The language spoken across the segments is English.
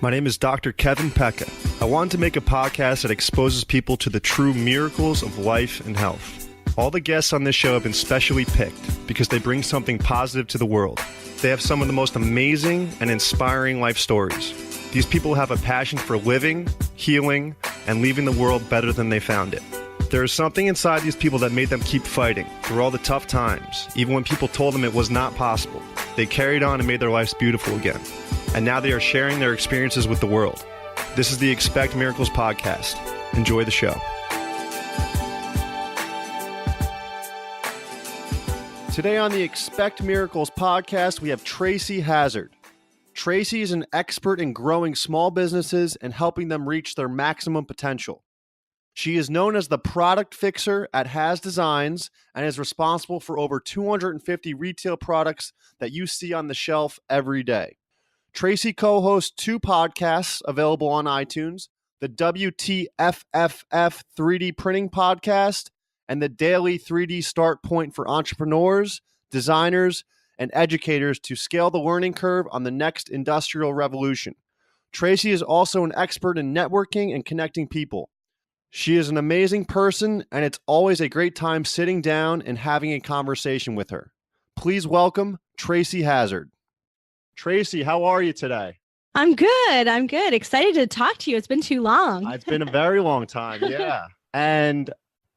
My name is Dr. Kevin Pecca. I wanted to make a podcast that exposes people to the true miracles of life and health. All the guests on this show have been specially picked because they bring something positive to the world. They have some of the most amazing and inspiring life stories. These people have a passion for living, healing, and leaving the world better than they found it. There is something inside these people that made them keep fighting through all the tough times, even when people told them it was not possible. They carried on and made their lives beautiful again. And now they are sharing their experiences with the world. This is the Expect Miracles podcast. Enjoy the show. Today on the Expect Miracles podcast, we have Tracy Hazzard. Tracy is an expert in growing small businesses and helping them reach their maximum potential. She is known as the product fixer at Hazz Designs and is responsible for over 250 retail products that you see on the shelf every day. Tracy co-hosts 2 podcasts available on iTunes, the WTFFF 3D Printing Podcast and the Daily 3D Start Point for entrepreneurs, designers, and educators to scale the learning curve on the next industrial revolution. Tracy is also an expert in networking and connecting people. She is an amazing person, and it's always a great time sitting down and having a conversation with her. Please welcome Tracy Hazzard. Tracy, how are you today? I'm good. Excited to talk to you. It's been too long. It's been a very long time, yeah. And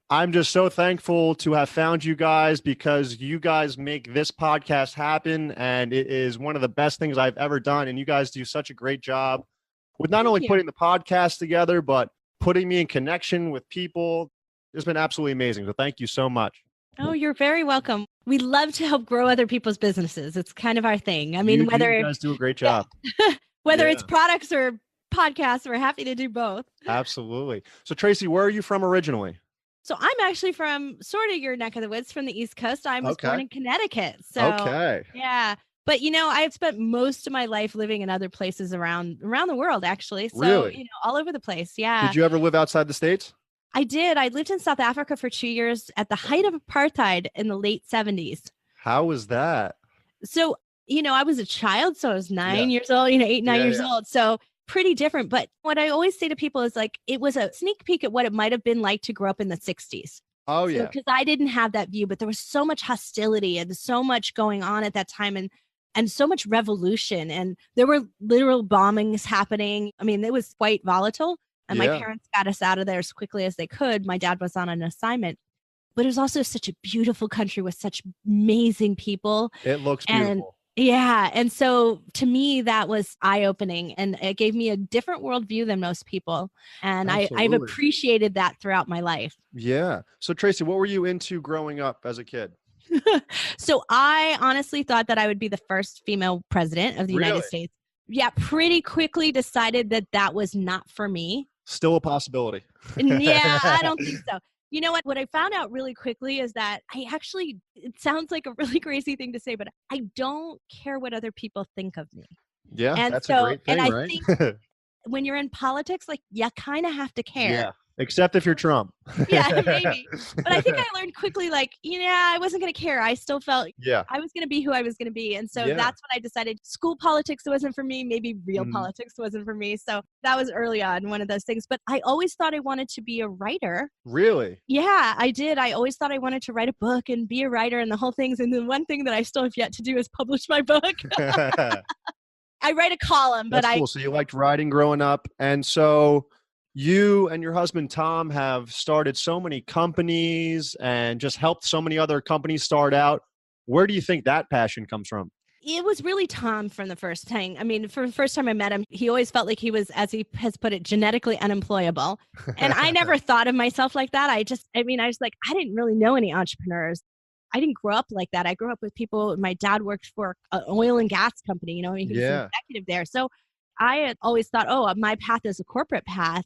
I'm just so thankful to have found you guys because you guys make this podcast happen, and it is one of the best things I've ever done. And you guys do such a great job with not only putting the podcast together, but putting me in connection with people. It's been absolutely amazing. So thank you so much. Oh, you're very welcome. We love to help grow other people's businesses. It's kind of our thing. I mean, you guys do a great job. Whether it's products or podcasts, we're happy to do both. Absolutely. So Tracy, where are you from originally? So I'm actually from sort of your neck of the woods, from the East Coast. I was born in Connecticut. So yeah. But, I've spent most of my life living in other places around the world, actually. So, really? All over the place. Yeah. Did you ever live outside the States? I did. I lived in South Africa for 2 years at the height of apartheid in the late 70s. How was that? So, I was a child. So I was 9 years old, 8, 9 years old. So pretty different. But what I always say to people is it was a sneak peek at what it might have been like to grow up in the 60s. Oh, yeah. Because I didn't have that view, but there was so much hostility and so much going on at that time. And so much revolution, and there were literal bombings happening. I mean, it was quite volatile, and my parents got us out of there as quickly as they could. My dad was on an assignment, but it was also such a beautiful country with such amazing people. It looks beautiful. And so to me, that was eye-opening, and it gave me a different worldview than most people. And I've appreciated that throughout my life. Yeah. So Tracy, what were you into growing up as a kid? So I honestly thought that I would be the first female president of the United States. Yeah, pretty quickly decided that was not for me. Still a possibility. Yeah, I don't think so. You know what? What I found out really quickly is that it sounds like a really crazy thing to say, but I don't care what other people think of me. Yeah, and that's a great thing, right? Think when you're in politics, you kind of have to care. Yeah. Except if you're Trump. Yeah, maybe. But I think I learned quickly, I wasn't going to care. I still felt I was going to be who I was going to be. And so that's when I decided school politics wasn't for me. Maybe real politics wasn't for me. So that was early on, one of those things. But I always thought I wanted to be a writer. Really? Yeah, I did. I always thought I wanted to write a book and be a writer and the whole things. And the one thing that I still have yet to do is publish my book. I write a column, but that's cool. So you liked writing growing up. And so you and your husband, Tom, have started so many companies and just helped so many other companies start out. Where do you think that passion comes from? It was really Tom from the first time. I mean, for the first time I met him, he always felt like he was, as he has put it, genetically unemployable. And I never thought of myself like that. I didn't really know any entrepreneurs. I didn't grow up like that. I grew up with people. My dad worked for an oil and gas company, he was an executive there. So I had always thought, my path is a corporate path.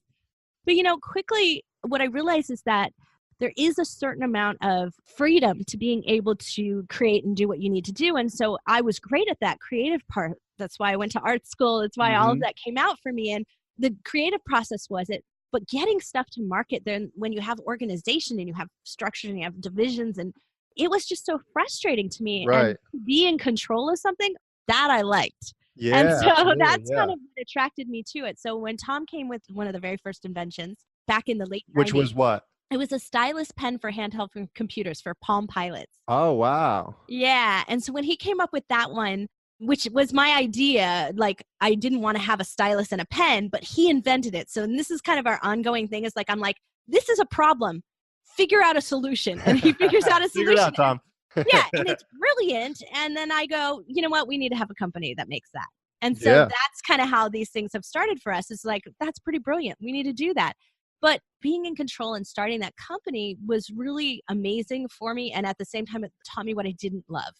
But, quickly what I realized is that there is a certain amount of freedom to being able to create and do what you need to do. And so I was great at that creative part. That's why I went to art school. That's why all of that came out for me. And the creative process was it. But getting stuff to market, then when you have organization and you have structure and you have divisions, and it was just so frustrating to me. Right. And to be in control of something that I liked. And Yeah, so absolutely. that's Yeah. kind of what attracted me to it. So when Tom came with one of the very first inventions back in the late Which 90s, was what? it was a stylus pen for handheld computers for Palm Pilots. Oh, wow. Yeah. And so when he came up with that one, which was my idea, like I didn't want to have a stylus and a pen, but he invented it. So and this is kind of our ongoing thing is like, I'm like, this is a problem. Figure out a solution. And he figures out a Figure it solution. out, Tom. Yeah, and it's brilliant. And then I go, you know what? We need to have a company that makes that. And so Yeah. that's kind of how these things have started for us. It's like, that's pretty brilliant. We need to do that. But being in control and starting that company was really amazing for me. And at the same time, it taught me what I didn't love.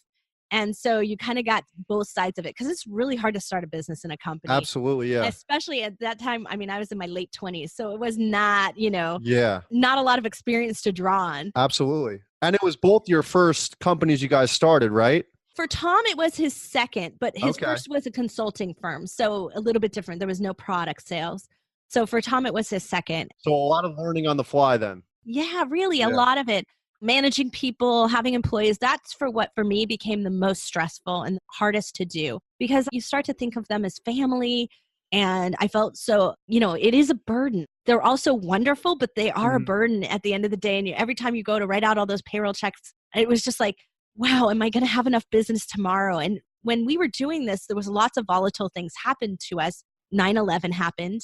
And so you kind of got both sides of it because it's really hard to start a business in a company. Absolutely. Yeah. Especially at that time. I mean, I was in my late 20s. So it was not, Yeah. not a lot of experience to draw on. Absolutely. And it was both your first companies you guys started, right? For Tom, it was his second, but his Okay. first was a consulting firm. So a little bit different. There was no product sales. So for Tom, it was his second. So a lot of learning on the fly then. Yeah, really, a Yeah. lot of it. Managing people, having employees, that's what for me became the most stressful and hardest to do because you start to think of them as family. And I felt so, it is a burden. They're also wonderful, but they are a burden at the end of the day. And every time you go to write out all those payroll checks, it was just like, wow, am I going to have enough business tomorrow? And when we were doing this, there was lots of volatile things happened to us. 9/11 happened.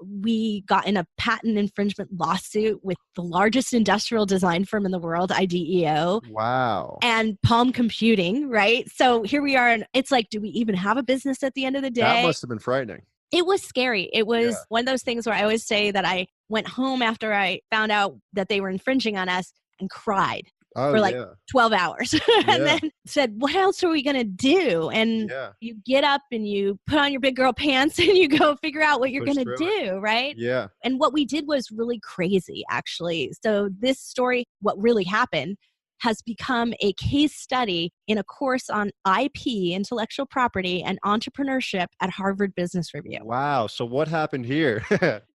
We got in a patent infringement lawsuit with the largest industrial design firm in the world, IDEO. Wow. And Palm Computing, right? So here we are. And it's like, do we even have a business at the end of the day? That must have been frightening. It was scary. It was one of those things where I always say that I went home after I found out that they were infringing on us and cried for like 12 hours and then said, what else are we going to do? And you get up and you put on your big girl pants and you go figure out what you're going to do, right? Yeah. And what we did was really crazy, actually. So this story, what really happened, has become a case study in a course on IP, intellectual property, and entrepreneurship at Harvard Business Review. Wow. So what happened here?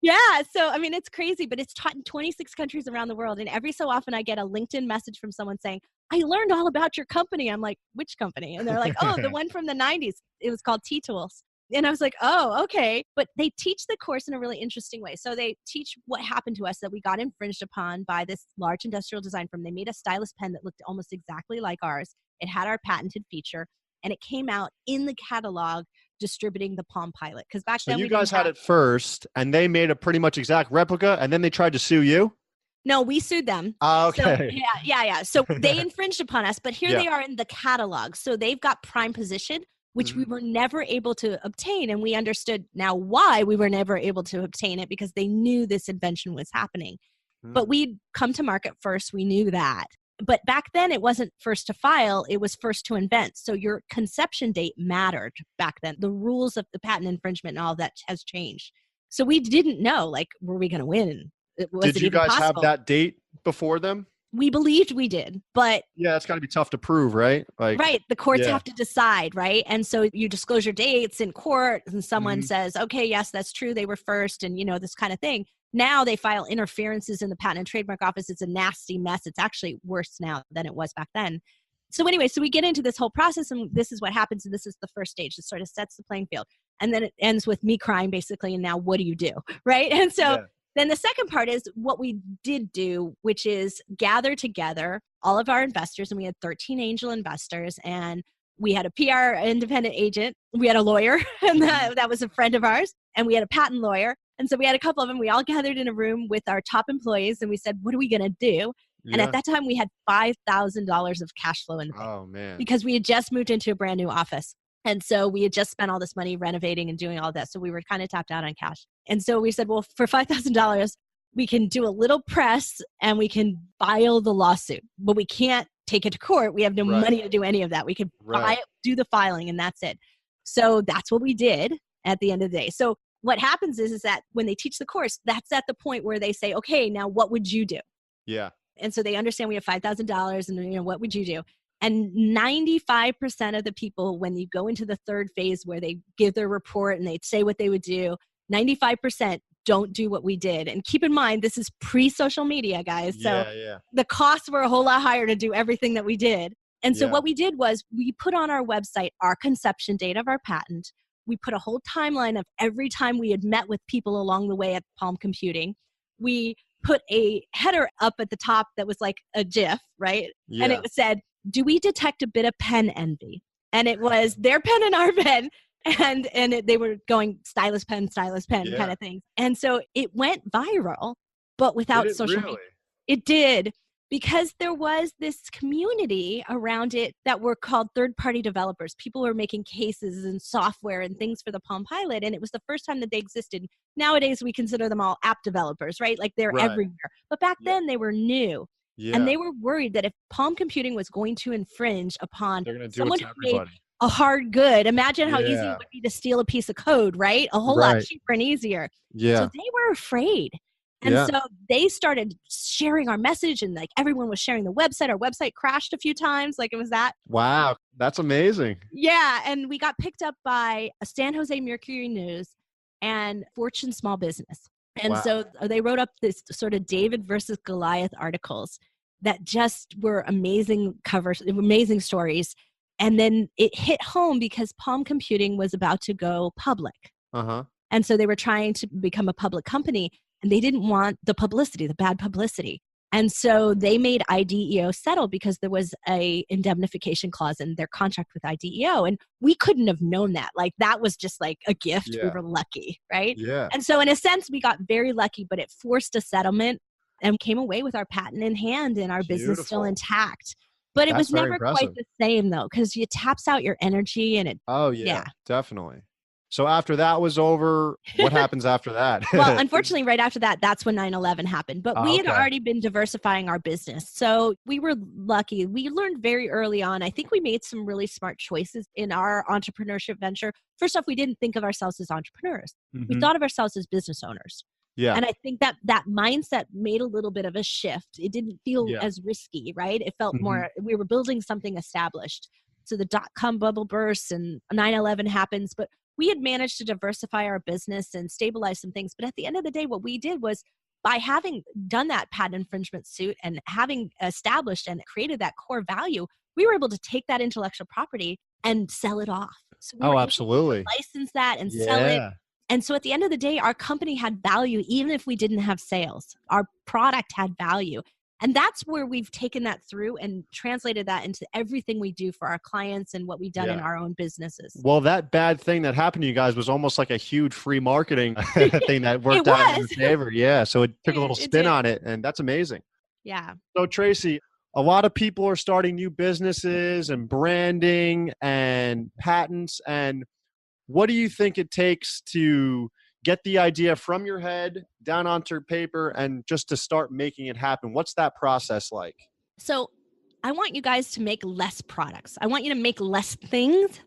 Yeah. So, I mean, it's crazy, but it's taught in 26 countries around the world. And every so often I get a LinkedIn message from someone saying, I learned all about your company. I'm like, which company? And they're like, oh, the one from the 90s. It was called T-Tools. And I was like, oh, okay. But they teach the course in a really interesting way. So they teach what happened to us that we got infringed upon by this large industrial design firm. They made a stylus pen that looked almost exactly like ours. It had our patented feature and it came out in the catalog distributing the Palm Pilot. Because back then you guys had it first and they made a pretty much exact replica and then they tried to sue you? No, we sued them. Oh, okay. So, yeah. So they infringed upon us, but here they are in the catalog. So they've got prime position, which we were never able to obtain. And we understood now why we were never able to obtain it because they knew this invention was happening. But we'd come to market first. We knew that. But back then it wasn't first to file. It was first to invent. So your conception date mattered back then. The rules of the patent infringement and all that has changed. So we didn't know, like, were we going to win? Did you guys have that date before them? We believed we did, but yeah, that's got to be tough to prove, right? Right. The courts have to decide, right? And so you disclose your dates in court and someone says, okay, yes, that's true. They were first and, this kind of thing. Now they file interferences in the Patent and Trademark Office. It's a nasty mess. It's actually worse now than it was back then. So anyway, so we get into this whole process and this is what happens. And this is the first stage. It sort of sets the playing field. And then it ends with me crying basically. And now what do you do? Right. And so then the second part is what we did do, which is gather together all of our investors. And we had 13 angel investors and we had a PR independent agent. We had a lawyer and that was a friend of ours. And we had a patent lawyer. And so we had a couple of them. We all gathered in a room with our top employees and we said, what are we going to do? Yeah. And at that time we had $5,000 of cash flow in the bank. Oh, man. Because we had just moved into a brand new office. And so we had just spent all this money renovating and doing all that. So we were kind of tapped out on cash. And so we said, well, for $5,000, we can do a little press and we can file the lawsuit, but we can't take it to court. We have no money to do any of that. We could do the filing and that's it. So that's what we did at the end of the day. So what happens is that when they teach the course, that's at the point where they say, okay, now what would you do? Yeah. And so they understand we have $5,000 and what would you do? And 95% of the people, when you go into the third phase where they give their report and they say what they would do, 95% don't do what we did. And keep in mind, this is pre-social media, guys. So the costs were a whole lot higher to do everything that we did. And so Yeah. what we did was we put on our website our conception date of our patent. We put a whole timeline of every time we had met with people along the way at Palm Computing. We put a header up at the top that was like a GIF, right? Yeah. And it said, do we detect a bit of pen envy? And it was their pen and our pen. They were going stylus pen Yeah. kind of thing. And so it went viral, but without Did it social really? media. It did, because there was this community around it that were called third-party developers. People were making cases and software and things for the Palm Pilot, and it was the first time that they existed. Nowadays, we consider them all app developers, right? Like they're Right. everywhere. But back then, they were new. Yeah. And they were worried that if Palm Computing was going to infringe upon They're going to do it someone to who made everybody. a hard good, imagine how easy Yeah. it would be to steal a piece of code, right? A whole lot Right. cheaper and easier. Yeah. So they were afraid. And Yeah. so they started sharing our message, and like everyone was sharing the website. Our website crashed a few times. Like it was that. Wow. That's amazing. Yeah. And we got picked up by a San Jose Mercury News and Fortune Small Business. And Wow. so they wrote up this sort of David versus Goliath articles that just were amazing covers, amazing stories. And then it hit home because Palm Computing was about to go public. Uh-huh. And so they were trying to become a public company, and they didn't want the publicity, the bad publicity. And so they made IDEO settle because there was a indemnification clause in their contract with IDEO. And we couldn't have known that. Like that was just like a gift. Yeah. We were lucky, right? Yeah. And so in a sense, we got very lucky, but it forced a settlement and came away with our patent in hand and our business still Beautiful. intact. But it That's was very never quite impressive. the same though, because it taps out your energy and it, Oh, yeah, Yeah. definitely. So after that was over, what happens after that? well, unfortunately, right after that, that's when 9/11 happened. But we had Okay. already been diversifying our business. So we were lucky. We learned very early on. I think we made some really smart choices in our entrepreneurship venture. First off, we didn't think of ourselves as entrepreneurs. We Mhm. thought of ourselves as business owners. Yeah. And I think that that mindset made a little bit of a shift. It didn't feel Yeah. as risky, right? It felt Mhm. more, we were building something established. So the dot-com bubble bursts and 9/11 happens, but we had managed to diversify our business and stabilize some things. But at the end of the day, what we did was by having done that patent infringement suit and having established and created that core value, we were able to take that intellectual property and sell it off. So we were Oh, able to absolutely. license that and sell it. Yeah. And so at the end of the day, our company had value, even if we didn't have sales. Our product had value. And that's where we've taken that through and translated that into everything we do for our clients and what we've done in Yeah. our own businesses. Well, that bad thing that happened to you guys was almost like a huge free marketing thing that worked out in your was. favor. Yeah. So it took a little It spin did. on it, and that's amazing. Yeah. So Tracy, a lot of people are starting new businesses and branding and patents. And what do you think it takes to get the idea from your head down onto paper and just to start making it happen? What's that process like? So I want you guys to make less products. I want you to make less things.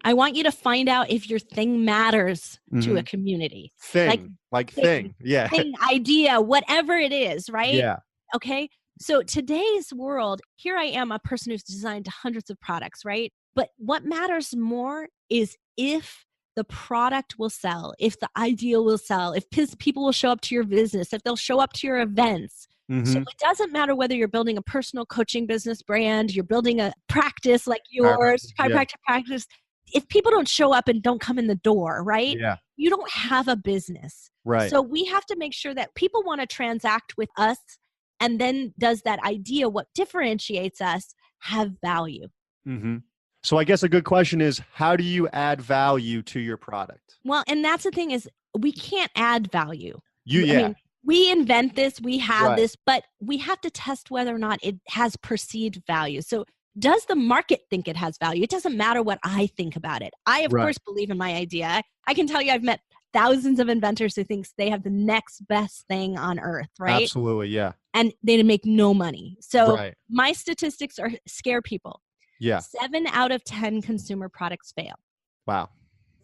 I want you to find out if your thing matters to a community. Thing. Yeah. Thing, idea, whatever it is, right? Yeah. Okay. So today's world, here I am, a person who's designed hundreds of products, right? But what matters more is if the product will sell, if the idea will sell, if people will show up to your business, if they'll show up to your events. So Mhm. it doesn't matter whether you're building a personal coaching business brand, you're building a practice like yours, Yeah. chiropractic practice. If people don't show up and don't come in the door, right? Yeah. You don't have a business. Right. So we have to make sure that people want to transact with us. And then does that idea, what differentiates us, have value? Mhm. So I guess a good question is, how do you add value to your product? Well, and that's the thing is we can't add value. I Yeah. mean, we invent this, we have Right. this, but we have to test whether or not it has perceived value. So does the market think it has value? It doesn't matter what I think about it. I, of Right. course, believe in my idea. I can tell you I've met thousands of inventors who thinks they have the next best thing on earth, right? Absolutely. Yeah. And they make no money. So Right. my statistics scare people. Yeah. 7 out of 10 consumer products fail. Wow.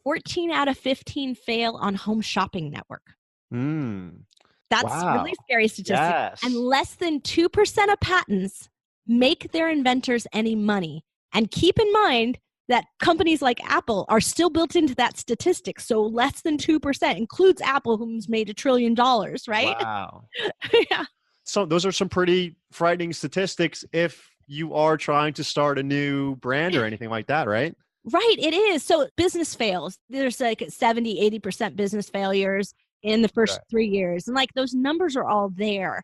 14 out of 15 fail on Home Shopping Network. That's Wow. really scary statistic. Yes. And less than 2% of patents make their inventors any money. And keep in mind that companies like Apple are still built into that statistic. So less than 2% includes Apple, who's made $1 trillion, right? Wow. Yeah. So those are some pretty frightening statistics if you are trying to start a new brand or anything like that, right? Right, it is. So business fails. There's like 70, 80% business failures in the first Right. 3 years. And like those numbers are all there.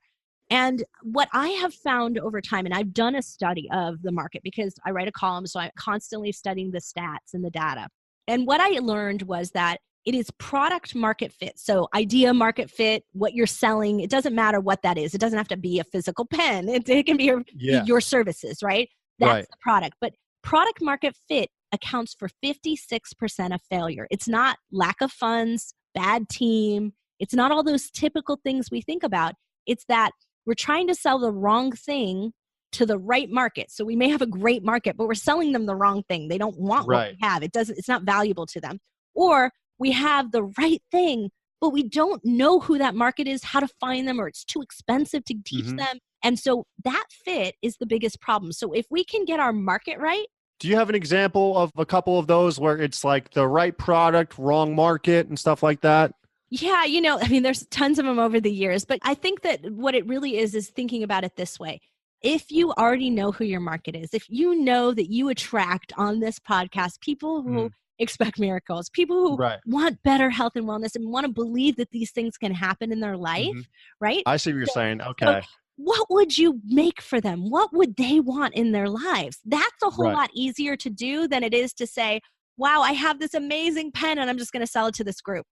And what I have found over time, and I've done a study of the market because I write a column, so I'm constantly studying the stats and the data. And what I learned was that it is product market fit. So idea market fit, what you're selling, it doesn't matter what that is. It doesn't have to be a physical pen. It can be Yeah. your services, right? That's Right. the product. But product market fit accounts for 56% of failure. It's not lack of funds, bad team. It's not all those typical things we think about. It's that we're trying to sell the wrong thing to the right market. So we may have a great market, but we're selling them the wrong thing. They don't want what Right. we have. It's not valuable to them. Or we have the right thing, but we don't know who that market is, how to find them, or it's too expensive to teach Mhm. them. And so that fit is the biggest problem. So if we can get our market right. Do you have an example of a couple of those where it's like the right product, wrong market and stuff like that? Yeah, I mean, there's tons of them over the years, but I think that what it really is thinking about it this way. If you already know who your market is, if you know that you attract on this podcast people who Mhm. expect miracles, people who Right. want better health and wellness and want to believe that these things can happen in their Mhm. life, right? I see what you're So, saying. so Okay. what would you make for them? What would they want in their lives? That's a whole Right. lot easier to do than it is to say, wow, I have this amazing pen and I'm just going to sell it to this group.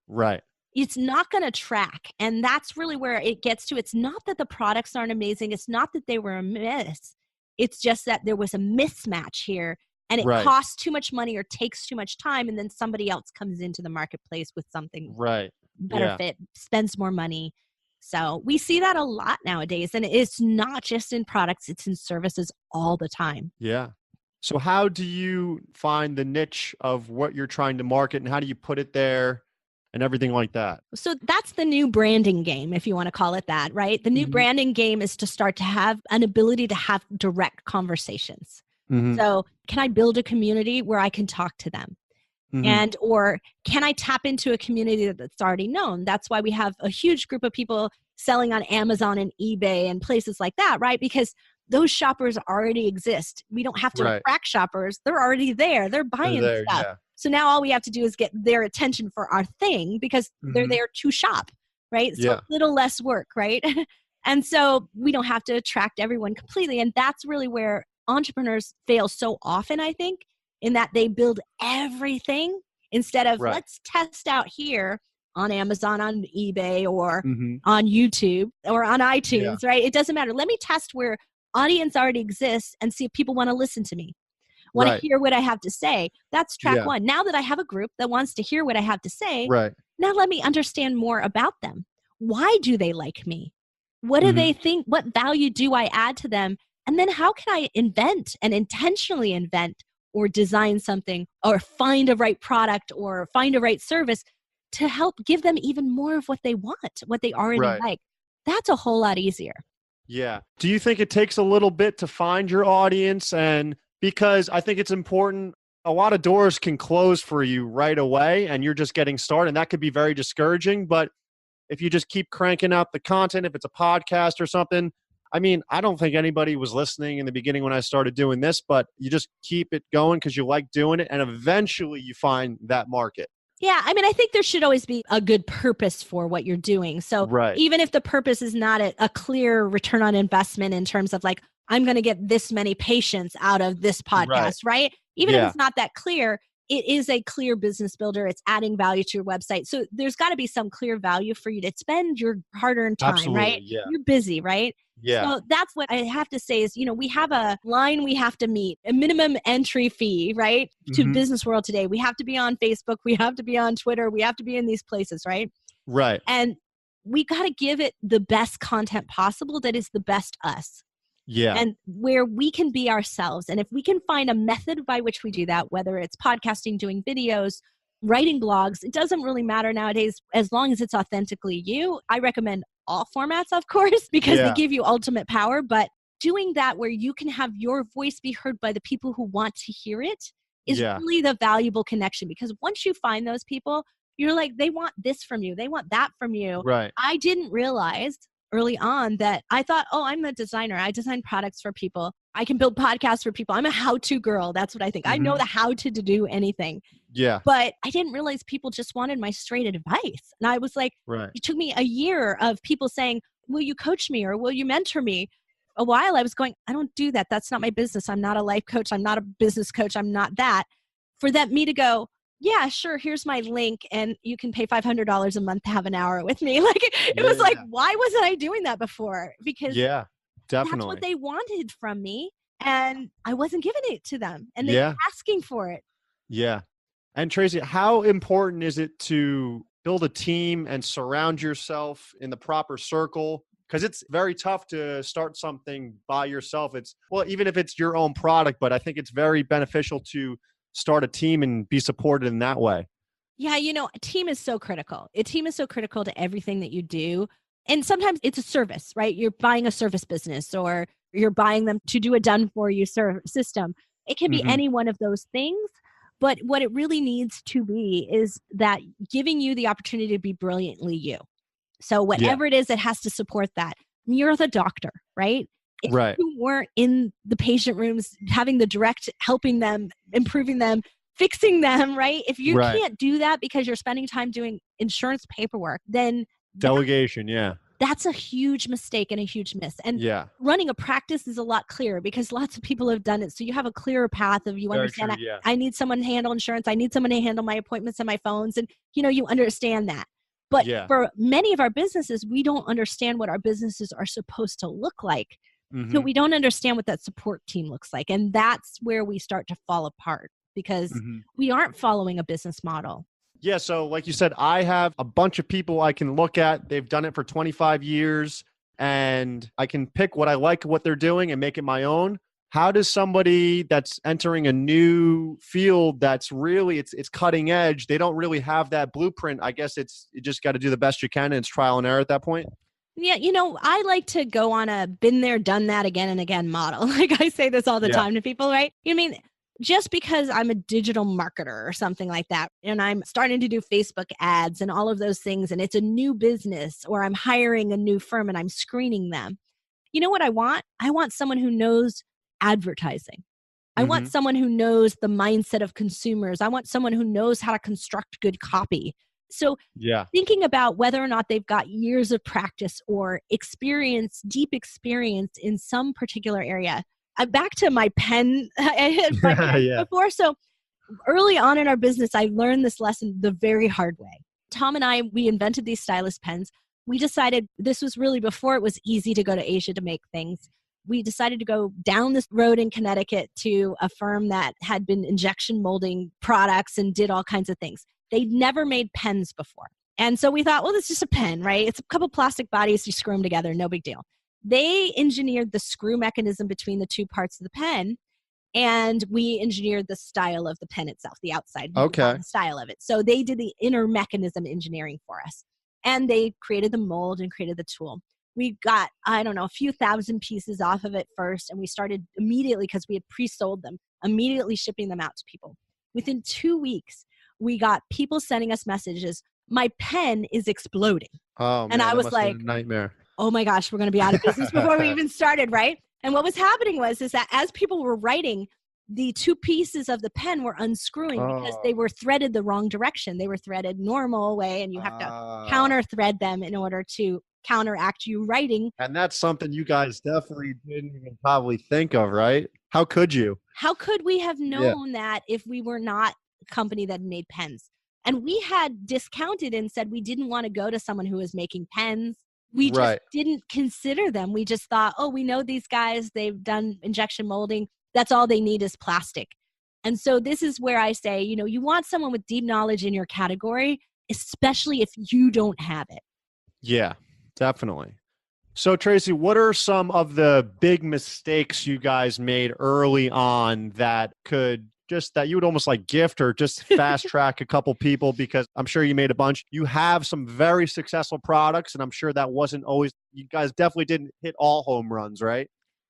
Right. It's not going to track. And that's really where it gets to. It's not that the products aren't amazing. It's not that they were a miss. It's just that there was a mismatch here and it Right. costs too much money or takes too much time. And then somebody else comes into the marketplace with something Right. better Yeah. fit, spends more money. So we see that a lot nowadays. And it's not just in products, it's in services all the time. Yeah. So how do you find the niche of what you're trying to market and how do you put it there and everything like that? So that's the new branding game, if you want to call it that, right? The new Mhm. branding game is to start to have an ability to have direct conversations. Mhm. So can I build a community where I can talk to them? Mhm. And or can I tap into a community that's already known? That's why we have a huge group of people selling on Amazon and eBay and places like that, right? Because those shoppers already exist. We don't have to Right. attract shoppers. They're already there. They're They're buying there. stuff. Yeah. So now all we have to do is get their attention for our thing because they're Mhm. there to shop, right? So a Yeah. little less work, right? And so we don't have to attract everyone completely. And that's really where entrepreneurs fail so often, I think, in that they build everything instead of Right. let's test out here on Amazon, on eBay, or Mhm. on YouTube or on Yeah. iTunes, right? It doesn't matter. Let me test where audience already exists and see if people want to listen to me, want to Right. hear what I have to say. That's track Yeah. one. Now that I have a group that wants to hear what I have to say, Right. now let me understand more about them. Why do they like me? What do Mhm. they think? What value do I add to them? And then how can I invent and intentionally invent or design something or find a right product or find a right service to help give them even more of what they want, what they already Right. like? That's a whole lot easier. Yeah. Do you think it takes a little bit to find your audience? And because I think it's important, a lot of doors can close for you right away and you're just getting started. And that could be very discouraging. But if you just keep cranking out the content, if it's a podcast or something, I mean, I don't think anybody was listening in the beginning when I started doing this, but you just keep it going because you like doing it. And eventually you find that market. Yeah, I mean, I think there should always be a good purpose for what you're doing. So Right. even if the purpose is not a clear return on investment in terms of like, I'm going to get this many patients out of this Right. podcast, right? Even if Yeah. it's not that clear, it is a clear business builder. It's adding value to your website. So there's got to be some clear value for you to spend your hard earned time, right? Absolutely. Yeah. You're busy, right? Yeah. So that's what I have to say is, we have a line we have to meet, a minimum entry fee, right? To Mhm. business world today. We have to be on Facebook. We have to be on Twitter. We have to be in these places, right? Right. And we got to give it the best content possible that is the best us Yeah. and where we can be ourselves. And if we can find a method by which we do that, whether it's podcasting, doing videos, writing blogs, it doesn't really matter nowadays as long as it's authentically you. I recommend all formats, of course, because they Yeah. give you ultimate power. But doing that where you can have your voice be heard by the people who want to hear it is Yeah. really the valuable connection. Because once you find those people, you're like, they want this from you. They want that from you. Right. I didn't realize early on that I thought, oh, I'm a designer. I design products for people. I can build podcasts for people. I'm a how-to girl. That's what I think. I know the how to do anything. Yeah. But I didn't realize people just wanted my straight advice. And I was like, Right. it took me a year of people saying, will you coach me or will you mentor me? A while I was going, I don't do that. That's not my business. I'm not a life coach. I'm not a business coach. I'm not that. For me to go, yeah, sure. Here's my link and you can pay $500 a month to have an hour with me. Like it was like, why wasn't I doing that before? Because definitely. that's what they wanted from me. And I wasn't giving it to them. And they were asking for it. Yeah. And Tracy, how important is it to build a team and surround yourself in the proper circle? Because it's very tough to start something by yourself. Even if it's your own product, but I think it's very beneficial to start a team and be supported in that way. Yeah, a team is so critical. A team is so critical to everything that you do. And sometimes it's a service, right? You're buying a service business or you're buying them to do a done-for-you system. It can be any one of those things. But what it really needs to be is that giving you the opportunity to be brilliantly you. So whatever it is, it has to support that. You're the doctor, right? If you weren't in the patient rooms, having the direct, helping them, improving them, fixing them, right? If you can't do that because you're spending time doing insurance paperwork, then delegation, that's a huge mistake and a huge miss. And running a practice is a lot clearer because lots of people have done it. So you have a clearer path of you understand I need someone to handle insurance. I need someone to handle my appointments and my phones. And, you understand that. But for many of our businesses, we don't understand what our businesses are supposed to look like. So we don't understand what that support team looks like. And that's where we start to fall apart because we aren't following a business model. Yeah. So like you said, I have a bunch of people I can look at. They've done it for 25 years and I can pick what I like, what they're doing and make it my own. How does somebody that's entering a new field that's really, it's cutting edge, they don't really have that blueprint. I guess you just got to do the best you can and it's trial and error at that point. Yeah, I like to go on a been there, done that again and again model. Like I say this all the time to people, right? Just because I'm a digital marketer or something like that, and I'm starting to do Facebook ads and all of those things, and it's a new business, or I'm hiring a new firm and I'm screening them. You know what I want? I want someone who knows advertising. I want someone who knows the mindset of consumers. I want someone who knows how to construct good copy. So thinking about whether or not they've got years of practice or experience, deep experience in some particular area. Back to my pen before. So early on in our business, I learned this lesson the very hard way. Tom and I, we invented these stylus pens. We decided this was really before it was easy to go to Asia to make things. We decided to go down this road in Connecticut to a firm that had been injection molding products and did all kinds of things. They'd never made pens before. And so we thought, well, it's just a pen, right? It's a couple plastic bodies, you screw them together, no big deal. They engineered the screw mechanism between the two parts of the pen, and we engineered the style of the pen itself, the outside the style of it. So they did the inner mechanism engineering for us, and they created the mold and created the tool. We got, a few thousand pieces off of it first, and we started immediately, because we had pre-sold them, immediately shipping them out to people. Within 2 weeks, we got people sending us messages, my pen is exploding. Oh, man, and I was like, a nightmare. Oh my gosh, we're going to be out of business before we even started, right? And what was happening is that as people were writing, the two pieces of the pen were unscrewing because they were threaded the wrong direction. They were threaded normal way, and you have to counter thread them in order to counteract you writing. And that's something you guys definitely didn't even probably think of, right? How could you? How could we have known that if we were not a company that made pens? And we had discounted and said we didn't want to go to someone who was making pens. We just didn't consider them. We just thought, we know these guys, they've done injection molding. That's all they need is plastic. And so this is where I say, you want someone with deep knowledge in your category, especially if you don't have it. Yeah, definitely. So Tracy, what are some of the big mistakes you guys made early on that you would almost like gift or just fast track a couple people? Because I'm sure you made a bunch. You have some very successful products, and I'm sure that wasn't always, you guys definitely didn't hit all home runs, right?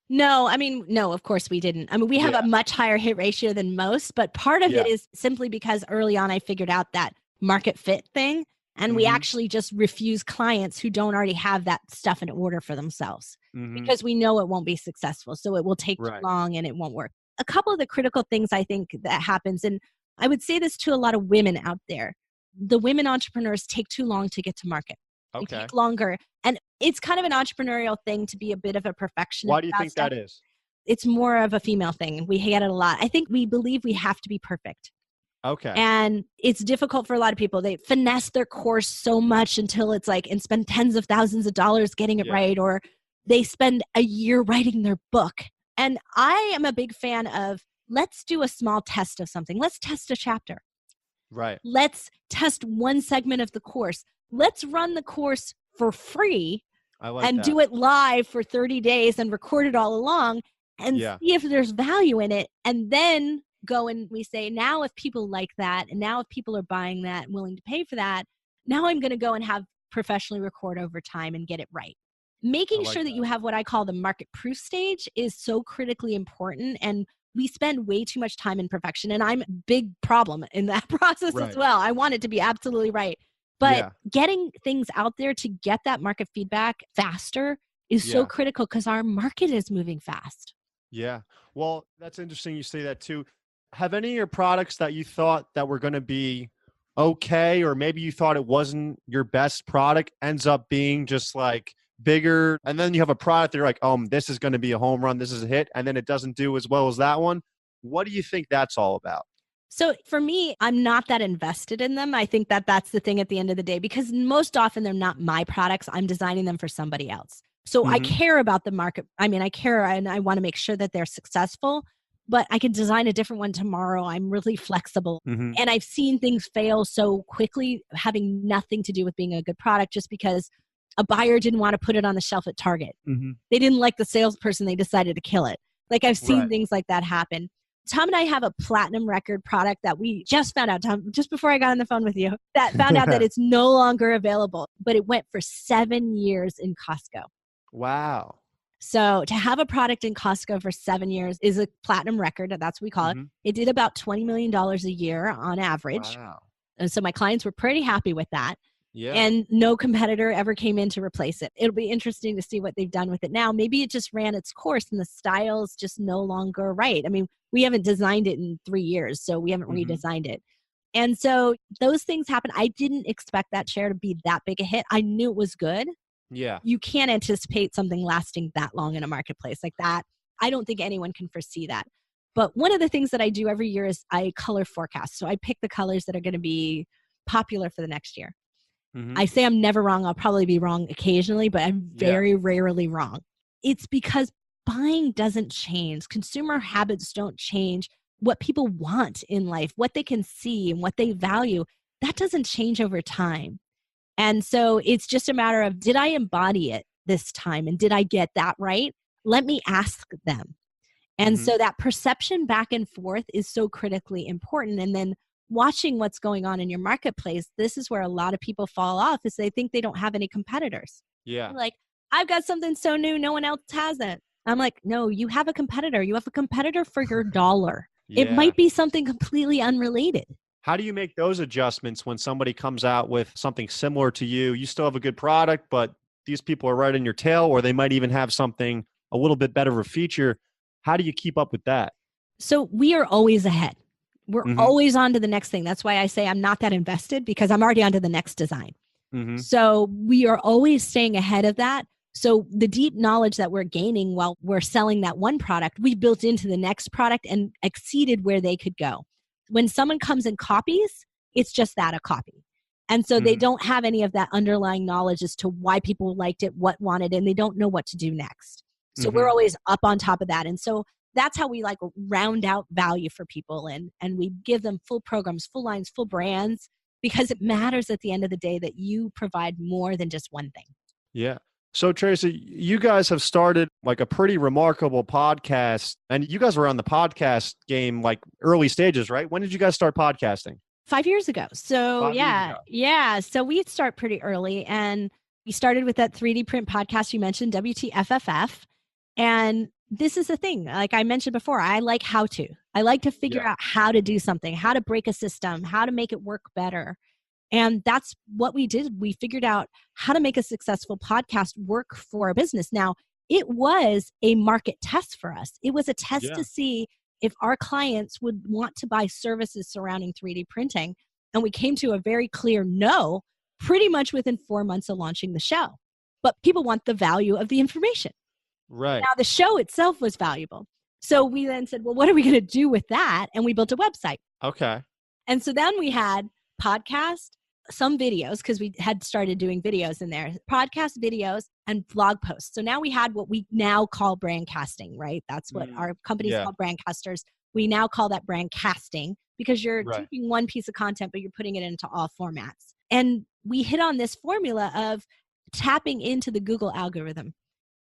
No, no, of course we didn't. We have a much higher hit ratio than most, but part of it is simply because early on I figured out that market fit thing. And we actually just refuse clients who don't already have that stuff in order for themselves because we know it won't be successful. So it will take too long and it won't work. A couple of the critical things I think that happens, and I would say this to a lot of women out there, the women entrepreneurs take too long to get to market. They take longer. And it's kind of an entrepreneurial thing to be a bit of a perfectionist. Why do you think that is? It's more of a female thing. We get it a lot. I think we believe we have to be perfect. Okay. And it's difficult for a lot of people. They finesse their course so much until it's like, and spend tens of thousands of dollars getting it right. Or they spend a year writing their book. And I am a big fan of, let's do a small test of something. Let's test a chapter. Right. Let's test one segment of the course. Let's run the course for free and do it live for 30 days and record it all along and see if there's value in it. And then go and we say, now if people like that, and now if people are buying that and willing to pay for that, now I'm going to go and have professionally record over time and get it right. Making sure that you have what I call the market proof stage is so critically important. And we spend way too much time in perfection. And I'm a big problem in that process as well. I want it to be absolutely right. But getting things out there to get that market feedback faster is so critical because our market is moving fast. Yeah. Well, that's interesting you say that too. Have any of your products that you thought that were going to be okay, or maybe you thought it wasn't your best product, ends up being just like bigger, and then you have a product that you're like, this is going to be a home run, this is a hit, and then it doesn't do as well as that one? What do you think that's all about? So for me, I'm not that invested in them. I think that that's the thing at the end of the day, because most often they're not my products. I'm designing them for somebody else. So I care about the market. I mean, I care and I want to make sure that they're successful, but I can design a different one tomorrow. I'm really flexible. And I've seen things fail so quickly, having nothing to do with being a good product, just because a buyer didn't want to put it on the shelf at Target. They didn't like the salesperson. They decided to kill it. Like I've seen things like that happen. Tom and I have a platinum record product that we just found out, Tom, just before I got on the phone with you, that found out that it's no longer available, but it went for 7 years in Costco. Wow. So to have a product in Costco for 7 years is a platinum record. That's what we call it. It did about $20 million a year on average. Wow. And so my clients were pretty happy with that. Yeah. And no competitor ever came in to replace it. It'll be interesting to see what they've done with it now. Maybe it just ran its course and the style's just no longer right. I mean, we haven't designed it in 3 years, so we haven't redesigned it. And so those things happen. I didn't expect that chair to be that big a hit. I knew it was good. Yeah. You can't anticipate something lasting that long in a marketplace like that. I don't think anyone can foresee that. But one of the things that I do every year is I color forecast. So I pick the colors that are going to be popular for the next year. I say I'm never wrong. I'll probably be wrong occasionally, but I'm very rarely wrong. It's because buying doesn't change. Consumer habits don't change. What people want in life, what they can see and what they value, that doesn't change over time. And so it's just a matter of, did I embody it this time? And did I get that right? Let me ask them. And so that perception back and forth is so critically important. And then watching what's going on in your marketplace, this is where a lot of people fall off, is they think they don't have any competitors. Yeah. They're like, I've got something so new, no one else has it. I'm like, no, you have a competitor. You have a competitor for your dollar. It might be something completely unrelated. How do you make those adjustments when somebody comes out with something similar to you? You still have a good product, but these people are right in your tail, or they might even have something a little bit better of a feature. How do you keep up with that? So we are always ahead. We're always on to the next thing. That's why I say I'm not that invested, because I'm already on to the next design. So we are always staying ahead of that. So the deep knowledge that we're gaining while we're selling that one product, we built into the next product and exceeded where they could go. When someone comes and copies, it's just that, a copy. And so they don't have any of that underlying knowledge as to why people liked it, what wanted it, and they don't know what to do next. So we're always up on top of that. And so that's how we like round out value for people. And we give them full programs, full lines, full brands, because it matters at the end of the day that you provide more than just one thing. Yeah. So Tracy, you guys have started like a pretty remarkable podcast, and you guys were on the podcast game like early stages, right? When did you guys start podcasting? 5 years ago. So 5 years ago. Yeah. So we start pretty early, and we started with that 3D print podcast you mentioned, WTFFF. And this is the thing, like I mentioned before, I like how to. I like to figure out how to do something, how to break a system, how to make it work better. And that's what we did. We figured out how to make a successful podcast work for a business. Now, it was a market test for us. It was a test to see if our clients would want to buy services surrounding 3D printing. And we came to a very clear no, pretty much within 4 months of launching the show. But people want the value of the information. Right. Now, the show itself was valuable. So we then said, well, what are we going to do with that? And we built a website. Okay. And so then we had podcast, some videos, because we had started doing videos in there, podcast videos and blog posts. So now we had what we now call brand casting, right? That's what our company's called, brand casters. We now call that brand casting because you're taking one piece of content, but you're putting it into all formats. And we hit on this formula of tapping into the Google algorithm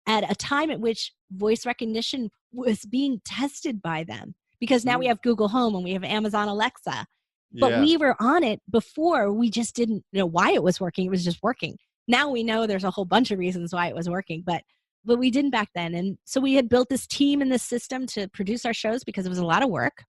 at a time at which voice recognition was being tested by them, because now we have Google Home and we have Amazon Alexa. But we were on it before. We just didn't know why it was working. It was just working. Now we know there's a whole bunch of reasons why it was working, but we didn't back then. And so we had built this team and this system to produce our shows because it was a lot of work.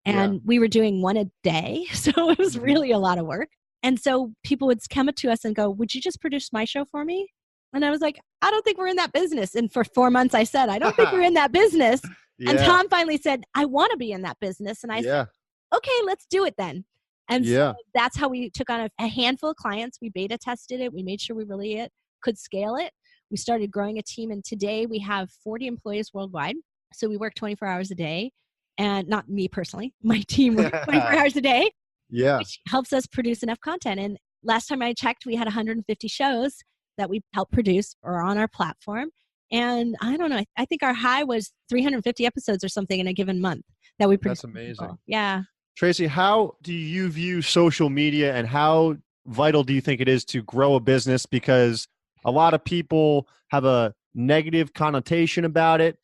And we were doing one a day. So it was really a lot of work. And so people would come up to us and go, would you just produce my show for me? And I was like, I don't think we're in that business. And for 4 months, I said, I don't think we're in that business. And Tom finally said, I want to be in that business. And I said, okay, let's do it then. And so that's how we took on a handful of clients. We beta tested it. We made sure we really could scale it. We started growing a team. And today we have 40 employees worldwide. So we work 24 hours a day. And not me personally, my team works 24 hours a day, which helps us produce enough content. And last time I checked, we had 150 shows that we helped produce or on our platform. And I don't know, I think our high was 350 episodes or something in a given month that we produced. That's amazing. Yeah. Tracy, how do you view social media and how vital do you think it is to grow a business? Because a lot of people have a negative connotation about it.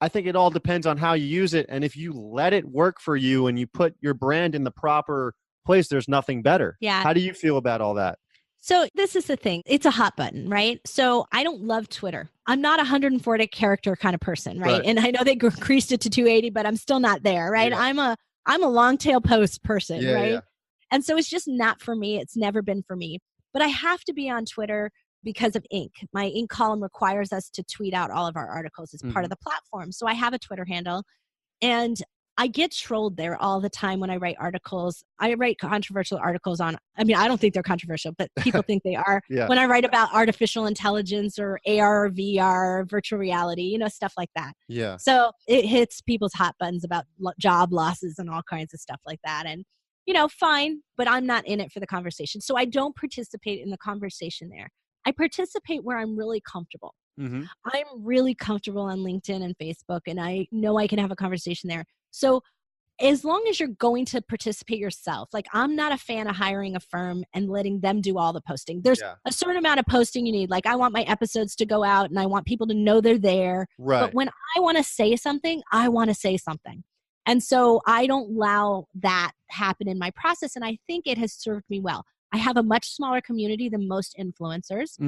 I think it all depends on how you use it. And if you let it work for you and you put your brand in the proper place, there's nothing better. Yeah. How do you feel about all that? So this is the thing. It's a hot button, right? So I don't love Twitter. I'm not a 140 character kind of person, right? And I know they increased it to 280, but I'm still not there, right? Yeah. I'm a long tail post person, right? Yeah. And so it's just not for me. It's never been for me. But I have to be on Twitter because of Inc. My Inc. column requires us to tweet out all of our articles as part of the platform. So I have a Twitter handle and I get trolled there all the time when I write articles. I write controversial articles I don't think they're controversial, but people think they are. When I write about artificial intelligence or AR or VR, virtual reality, stuff like that. Yeah. So it hits people's hot buttons about job losses and all kinds of stuff like that. And, fine, but I'm not in it for the conversation. So I don't participate in the conversation there. I participate where I'm really comfortable. I'm really comfortable on LinkedIn and Facebook, and I know I can have a conversation there. So as long as you're going to participate yourself, like I'm not a fan of hiring a firm and letting them do all the posting. There's a certain amount of posting you need. Like I want my episodes to go out and I want people to know they're there. Right. But when I want to say something, I want to say something. And so I don't allow that happen in my process. And I think it has served me well. I have a much smaller community than most influencers,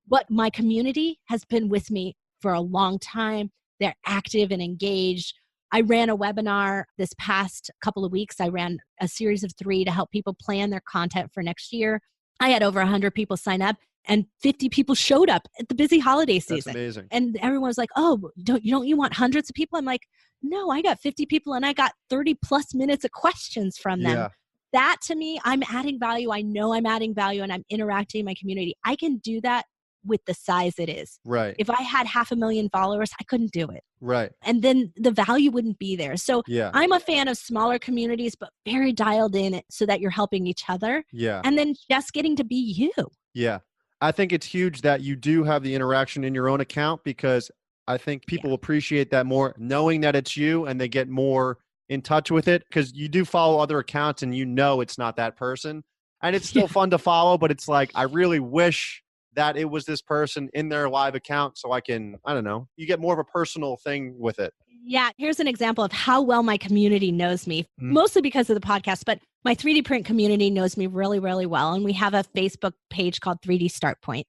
but my community has been with me for a long time. They're active and engaged. I ran a webinar this past couple of weeks. I ran a series of 3 to help people plan their content for next year. I had over 100 people sign up and 50 people showed up at the busy holiday season. That's amazing. And everyone was like, oh, don't you want hundreds of people? I'm like, no, I got 50 people and I got 30 plus minutes of questions from them. Yeah. That to me, I'm adding value. I know I'm adding value and I'm interacting in my community. I can do that with the size it is. Right. If I had 500,000 followers, I couldn't do it. Right. And then the value wouldn't be there. So I'm a fan of smaller communities, but very dialed in it so that you're helping each other. Yeah. And then just getting to be you. Yeah. I think it's huge that you do have the interaction in your own account because I think people appreciate that more knowing that it's you and they get more in touch with it because you do follow other accounts and it's not that person. And it's still fun to follow, but it's like, I really wish that it was this person in their live account so I don't know, you get more of a personal thing with it. Yeah. Here's an example of how well my community knows me, mostly because of the podcast, but my 3D print community knows me really, really well. And we have a Facebook page called 3D Start Point.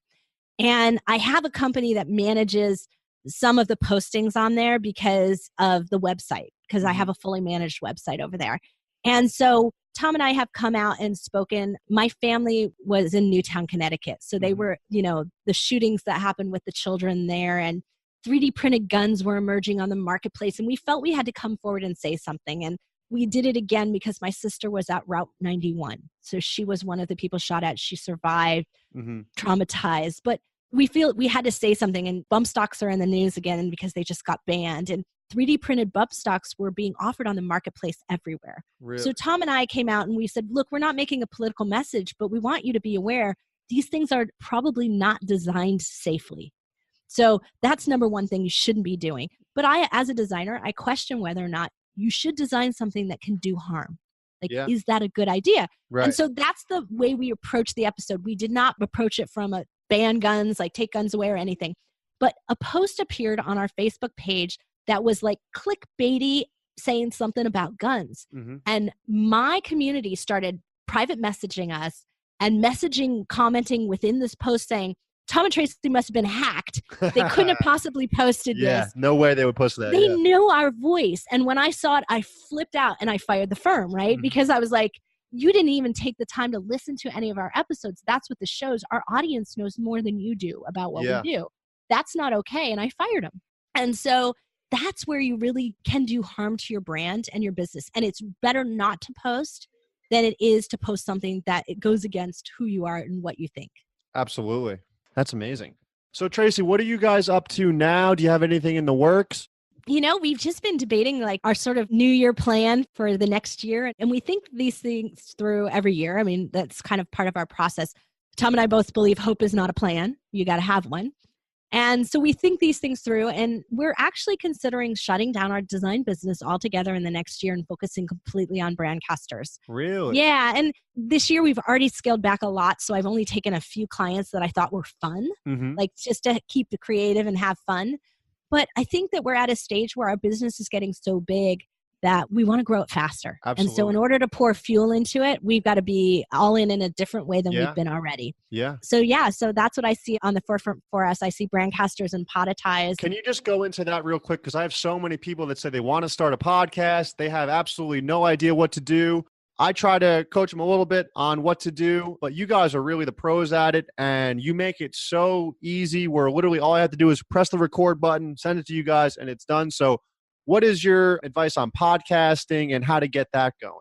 And I have a company that manages some of the postings on there because of the website, because I have a fully managed website over there. And so Tom and I have come out and spoken. My family was in Newtown, Connecticut. So they were, the shootings that happened with the children there, and 3D printed guns were emerging on the marketplace. And we felt we had to come forward and say something. And we did it again because my sister was at Route 91. So she was one of the people shot at. She survived, traumatized. But we feel we had to say something. And bump stocks are in the news again because they just got banned. And 3D printed bump stocks were being offered on the marketplace everywhere. Really? So Tom and I came out and we said, look, we're not making a political message, but we want you to be aware these things are probably not designed safely. So that's number one thing you shouldn't be doing. But I, as a designer, I question whether or not you should design something that can do harm. Is that a good idea? Right. And so that's the way we approached the episode. We did not approach it from a ban guns, like take guns away or anything. But a post appeared on our Facebook page that was like clickbaity, saying something about guns. And my community started private messaging us and commenting within this post saying, Tom and Tracy must have been hacked. They couldn't have possibly posted this. No way they would post that. They knew our voice. And when I saw it, I flipped out and I fired the firm, right? Because I was like, you didn't even take the time to listen to any of our episodes. That's what this shows. Our audience knows more than you do about what we do. That's not okay. And I fired them. And so that's where you really can do harm to your brand and your business. And it's better not to post than it is to post something that it goes against who you are and what you think. Absolutely. That's amazing. So Tracy, what are you guys up to now? Do you have anything in the works? We've just been debating like our sort of New Year plan for the next year. And we think these things through every year. I mean, that's kind of part of our process. Tom and I both believe hope is not a plan. You got to have one. And so we think these things through, and we're actually considering shutting down our design business altogether in the next year and focusing completely on brandcasters. Really? Yeah. And this year we've already scaled back a lot. So I've only taken a few clients that I thought were fun, like just to keep it creative and have fun. But I think that we're at a stage where our business is getting so big that we want to grow it faster. Absolutely. And so in order to pour fuel into it, we've got to be all in a different way than we've been already. Yeah. So that's what I see on the forefront for us. I see brandcasters and podetize. Can you just go into that real quick? Because I have so many people that say they want to start a podcast. They have absolutely no idea what to do. I try to coach them a little bit on what to do, but you guys are really the pros at it, and you make it so easy where literally all I have to do is press the record button, send it to you guys, and it's done. So what is your advice on podcasting and how to get that going?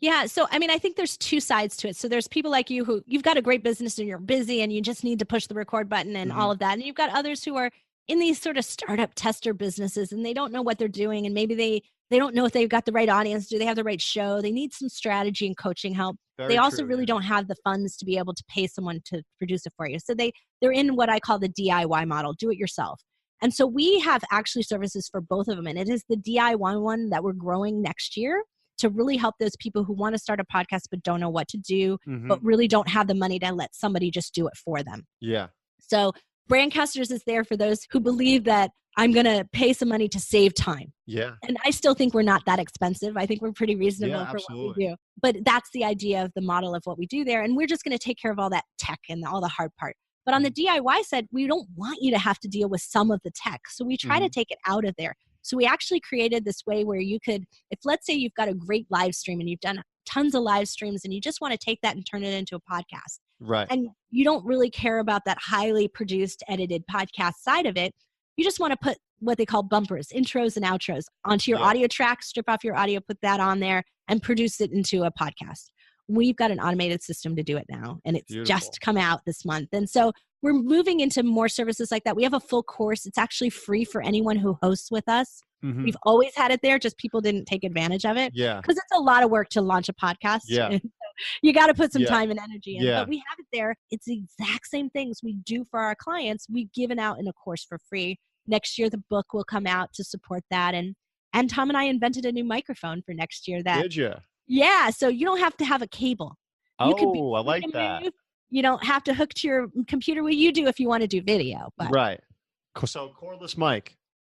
Yeah. So, I mean, I think there's two sides to it. So there's people like you who you've got a great business and you're busy and you just need to push the record button and all of that. And you've got others who are in these sort of startup tester businesses and they don't know what they're doing. And maybe they don't know if they've got the right audience. Do they have the right show? They need some strategy and coaching help. They also really don't have the funds to be able to pay someone to produce it for you. So they're in what I call the DIY model, do it yourself. And so we have actually services for both of them. And it is the DIY one that we're growing next year to really help those people who want to start a podcast but don't know what to do, but really don't have the money to let somebody just do it for them. Yeah. So Brandcasters is there for those who believe that I'm going to pay some money to save time. Yeah. And I still think we're not that expensive. I think we're pretty reasonable for what we do. But that's the idea of the model of what we do there. And we're just going to take care of all that tech and all the hard part. But on the DIY side, we don't want you to have to deal with some of the tech. So we try to take it out of there. So we actually created this way where you could, if let's say you've got a great live stream and you've done tons of live streams and you just want to take that and turn it into a podcast. Right. And you don't really care about that highly produced, edited podcast side of it. You just want to put what they call bumpers, intros and outros onto your audio track, strip off your audio, put that on there and produce it into a podcast. We've got an automated system to do it now, and it's just come out this month. And so we're moving into more services like that. We have a full course. It's actually free for anyone who hosts with us. We've always had it there, just people didn't take advantage of it. Yeah. Because it's a lot of work to launch a podcast. Yeah. So you got to put some time and energy in. Yeah. But we have it there. It's the exact same things we do for our clients. We've given out in a course for free. Next year, the book will come out to support that. And Tom and I invented a new microphone for next year. Did you? Yeah, so you don't have to have a cable. I like that. You don't have to hook to your computer. Well, you do if you want to do video. But right. So cordless mic.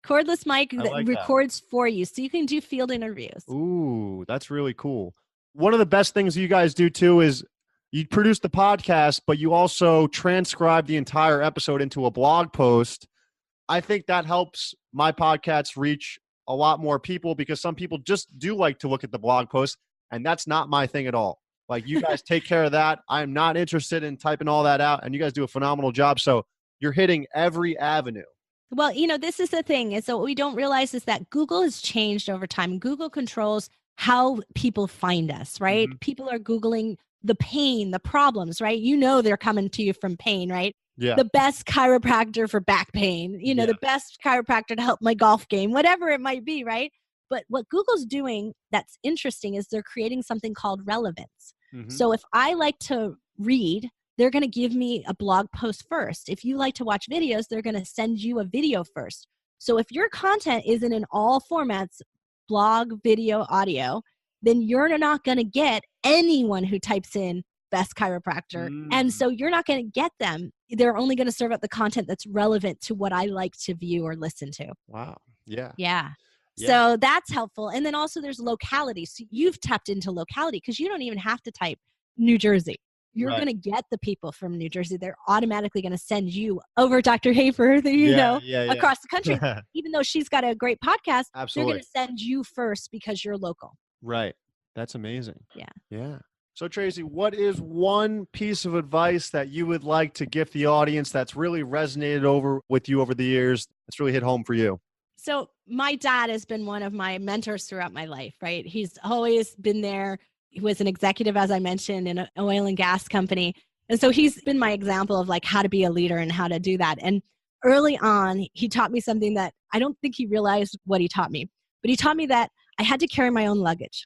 Cordless mic that records for you. So you can do field interviews. Ooh, that's really cool. One of the best things you guys do too is you produce the podcast, but you also transcribe the entire episode into a blog post. I think that helps my podcasts reach a lot more people because some people just do like to look at the blog post And that's not my thing at all. Like, you guys take care of that. I'm not interested in typing all that out. And you guys do a phenomenal job. So you're hitting every avenue. Well, this is the thing. And so what we don't realize is that Google has changed over time. Google controls how people find us, right? Mhm. People are Googling the pain, the problems, right? They're coming to you from pain, right? Yeah. The best chiropractor for back pain, Yeah. the best chiropractor to help my golf game, whatever it might be, right? But what Google's doing that's interesting is they're creating something called relevance. Mhm. So if I like to read, they're going to give me a blog post first. If you like to watch videos, they're going to send you a video first. So if your content isn't in all formats, blog, video, audio, then you're not going to get anyone who types in best chiropractor. And so you're not going to get them. They're only going to serve up the content that's relevant to what I like to view or listen to. Wow. Yeah. Yeah. Yeah. So that's helpful. And then also there's locality. So you've tapped into locality because you don't even have to type New Jersey. You're Right. going to get the people from New Jersey. They're automatically going to send you over Dr. Hafer, across the country. Even though she's got a great podcast, Absolutely. they're going to send you first because you're local. Right. That's amazing. Yeah. Yeah. So Tracy, what is one piece of advice that you would like to give the audience that's really resonated with you over the years? That's really hit home for you. So my dad has been one of my mentors throughout my life, right? He's always been there. He was an executive, as I mentioned, in an oil and gas company. And so he's been my example of like how to be a leader and how to do that. And early on, he taught me something that I don't think he realized what he taught me, but he taught me that I had to carry my own luggage.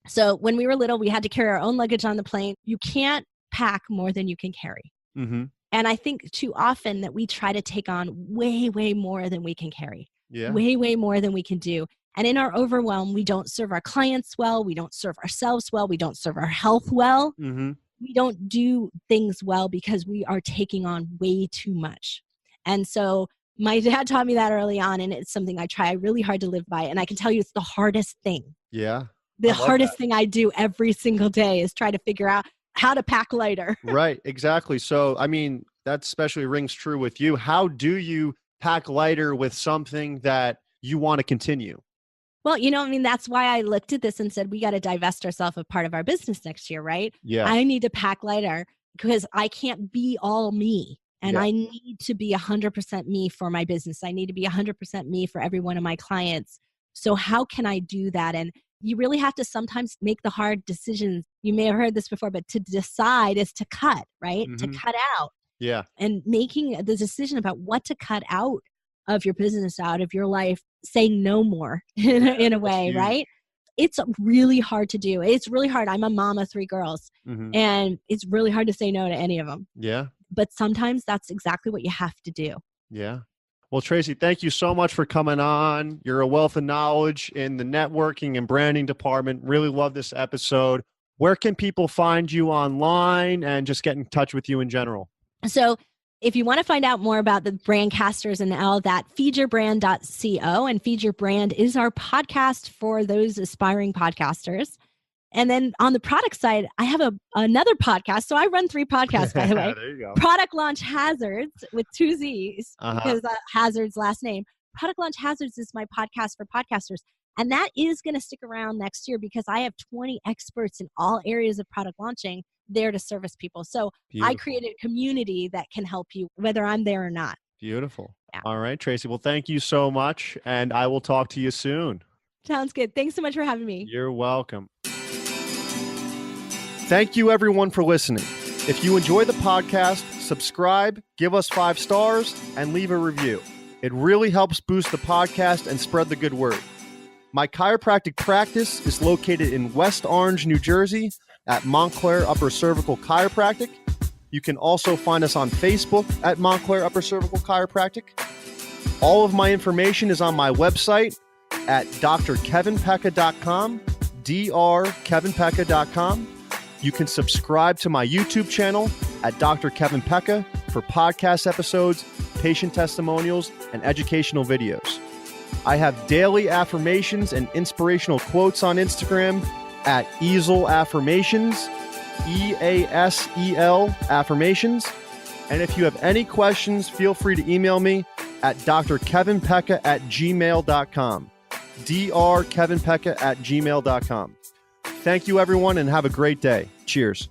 So when we were little, we had to carry our own luggage on the plane. You can't pack more than you can carry. Mm-hmm. And I think too often that we try to take on way, way more than we can carry. Yeah. Way, way more than we can do. And in our overwhelm, we don't serve our clients well. We don't serve ourselves well. We don't serve our health well. Mm-hmm. We don't do things well because we are taking on way too much. And so my dad taught me that early on, and it's something I try really hard to live by. And I can tell you it's the hardest thing. Yeah. The hardest thing I do every single day is try to figure out how to pack lighter. Right, exactly. So, I mean, that especially rings true with you. How do you pack lighter with something that you want to continue? Well, that's why I looked at this and said, we got to divest ourselves of part of our business next year, right? Yeah. I need to pack lighter because I can't be all me. And I need to be 100% me for my business. I need to be 100% me for every one of my clients. So how can I do that? And you really have to sometimes make the hard decisions. You may have heard this before, but to decide is to cut, right? Mm-hmm. To cut out. Yeah. And making the decision about what to cut out of your business, out of your life, saying no more in a way, right? It's really hard to do. It's really hard. I'm a mom of 3 girls, and it's really hard to say no to any of them. Yeah. But sometimes that's exactly what you have to do. Yeah. Well, Tracy, thank you so much for coming on. You're a wealth of knowledge in the networking and branding department. Really love this episode. Where can people find you online and just get in touch with you in general? So if you want to find out more about the brandcasters and all that, feedyourbrand.co, and Feed Your Brand is our podcast for those aspiring podcasters. And then on the product side, I have another podcast. So I run 3 podcasts, by the way. There you go. Product Launch Hazards with 2 Z's, because Hazard's last name. Product Launch Hazards is my podcast for podcasters. And that is going to stick around next year because I have 20 experts in all areas of product launching there to service people. So Beautiful. I created a community that can help you, whether I'm there or not. Beautiful. Yeah. All right, Tracy. Well, thank you so much. And I will talk to you soon. Sounds good. Thanks so much for having me. You're welcome. Thank you, everyone, for listening. If you enjoy the podcast, subscribe, give us 5 stars, and leave a review. It really helps boost the podcast and spread the good word. My chiropractic practice is located in West Orange, New Jersey at Montclair Upper Cervical Chiropractic. You can also find us on Facebook at Montclair Upper Cervical Chiropractic. All of my information is on my website at drkevinpecca.com, drkevinpecca.com. You can subscribe to my YouTube channel at Dr. Kevin Pecca for podcast episodes, patient testimonials, and educational videos. I have daily affirmations and inspirational quotes on Instagram at Easel Affirmations, EASEL Affirmations. And if you have any questions, feel free to email me at drkevinpecca@gmail.com, drkevinpecca@gmail.com. Thank you, everyone, and have a great day. Cheers.